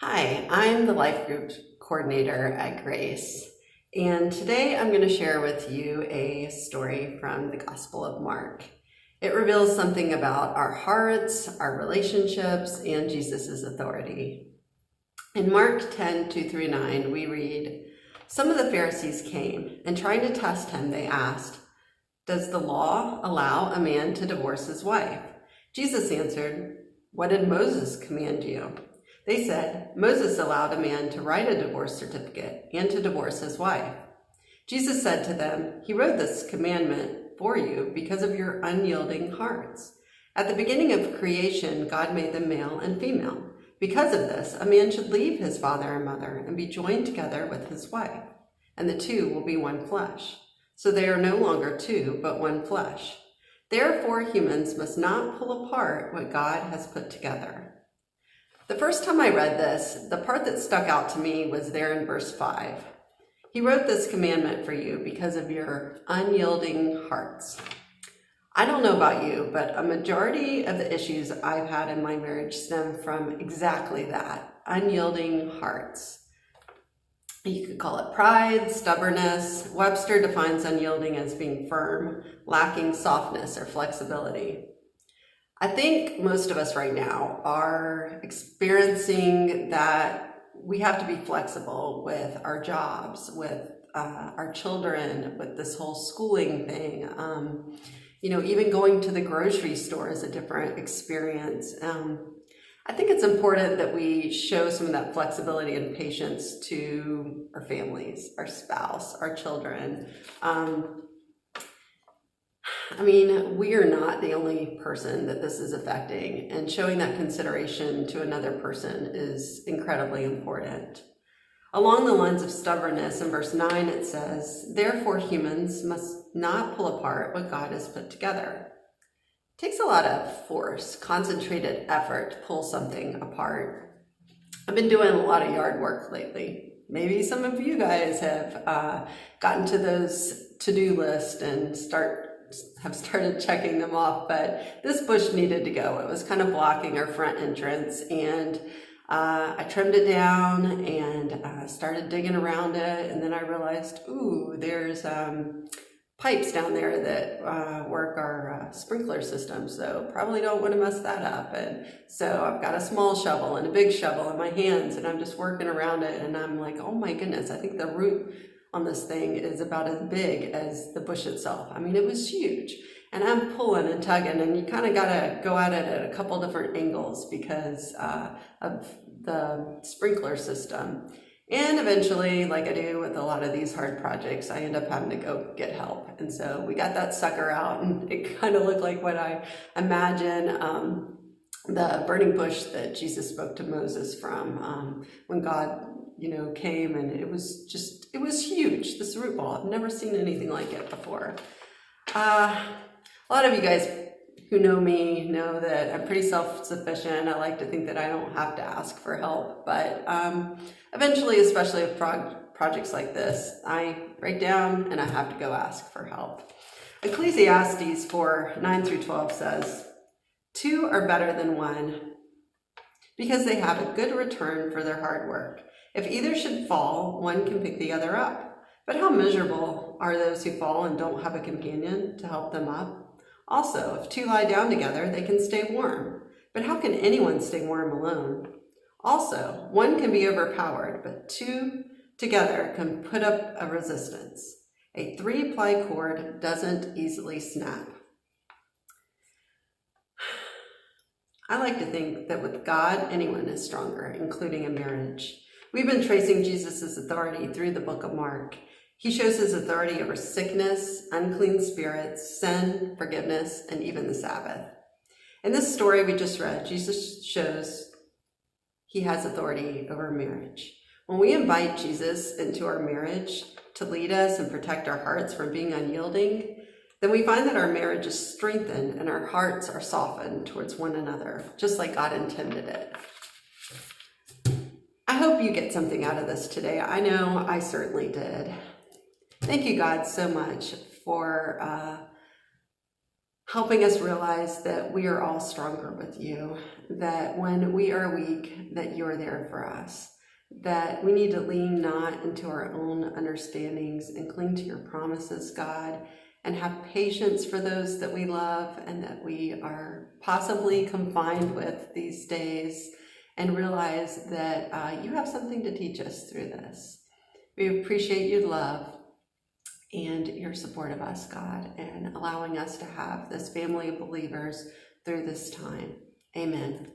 Hi, I'm the Life Group Coordinator at Grace, and today I'm going to share with you a story from the Gospel of Mark. It reveals something about our hearts, our relationships, and Jesus' authority. In Mark 10:2-9, we read, "Some of the Pharisees came, and trying to test him, they asked, 'Does the law allow a man to divorce his wife?' Jesus answered, 'What did Moses command you?' They said, 'Moses allowed a man to write a divorce certificate and to divorce his wife.' Jesus said to them, 'He wrote this commandment for you because of your unyielding hearts. At the beginning of creation, God made them male and female. Because of this, a man should leave his father and mother and be joined together with his wife, and the two will be one flesh. So they are no longer two, but one flesh. Therefore, humans must not pull apart what God has put together.'" The first time I read this, the part that stuck out to me was there in verse 5. "He wrote this commandment for you because of your unyielding hearts." I don't know about you, but a majority of the issues I've had in my marriage stem from exactly that, unyielding hearts. You could call it pride, stubbornness. Webster defines unyielding as being firm, lacking softness or flexibility. I think most of us right now are experiencing that we have to be flexible with our jobs, with our children, with this whole schooling thing. Even going to the grocery store is a different experience. I think it's important that we show some of that flexibility and patience to our families, our spouse, our children. We are not the only person that this is affecting, and showing that consideration to another person is incredibly important. Along the lines of stubbornness, in verse 9 it says, "Therefore humans must not pull apart what God has put together." It takes a lot of force, concentrated effort to pull something apart. I've been doing a lot of yard work lately. Maybe some of you guys have gotten to those to-do lists and have started checking them off, but this bush needed to go. It was kind of blocking our front entrance, and I trimmed it down and started digging around it, and then I realized, there's pipes down there that work our sprinkler system, so probably don't want to mess that up. And so I've got a small shovel and a big shovel in my hands, and I'm just working around it, and I'm like, oh my goodness, I think the root on this thing is about as big as the bush itself. It was huge. And I'm pulling and tugging, and you kind of got to go at it at a couple different angles because of the sprinkler system. And eventually, like I do with a lot of these hard projects, I end up having to go get help. And so we got that sucker out, and it kind of looked like what I imagine the burning bush that Jesus spoke to Moses from when God came, and it was huge, this root ball. I've never seen anything like it before. A lot of you guys who know me know that I'm pretty self-sufficient. I like to think that I don't have to ask for help, but eventually, especially with projects like this, I break down and I have to go ask for help. Ecclesiastes 4:9-12 says, "Two are better than one because they have a good return for their hard work. If either should fall, one can pick the other up. But how miserable are those who fall and don't have a companion to help them up? Also, if two lie down together, they can stay warm. But how can anyone stay warm alone? Also, one can be overpowered, but two together can put up a resistance. A 3-ply cord doesn't easily snap." I like to think that with God, anyone is stronger, including a marriage. We've been tracing Jesus' authority through the book of Mark. He shows his authority over sickness, unclean spirits, sin, forgiveness, and even the Sabbath. In this story we just read, Jesus shows he has authority over marriage. When we invite Jesus into our marriage to lead us and protect our hearts from being unyielding, then we find that our marriage is strengthened and our hearts are softened towards one another, just like God intended it. I hope you get something out of this today. I know I certainly did. Thank you, God, so much for helping us realize that we are all stronger with you, that when we are weak, that you're there for us, that we need to lean not into our own understandings and cling to your promises, God, and have patience for those that we love and that we are possibly confined with these days, and realize that you have something to teach us through this. We appreciate your love and your support of us, God, and allowing us to have this family of believers through this time. Amen.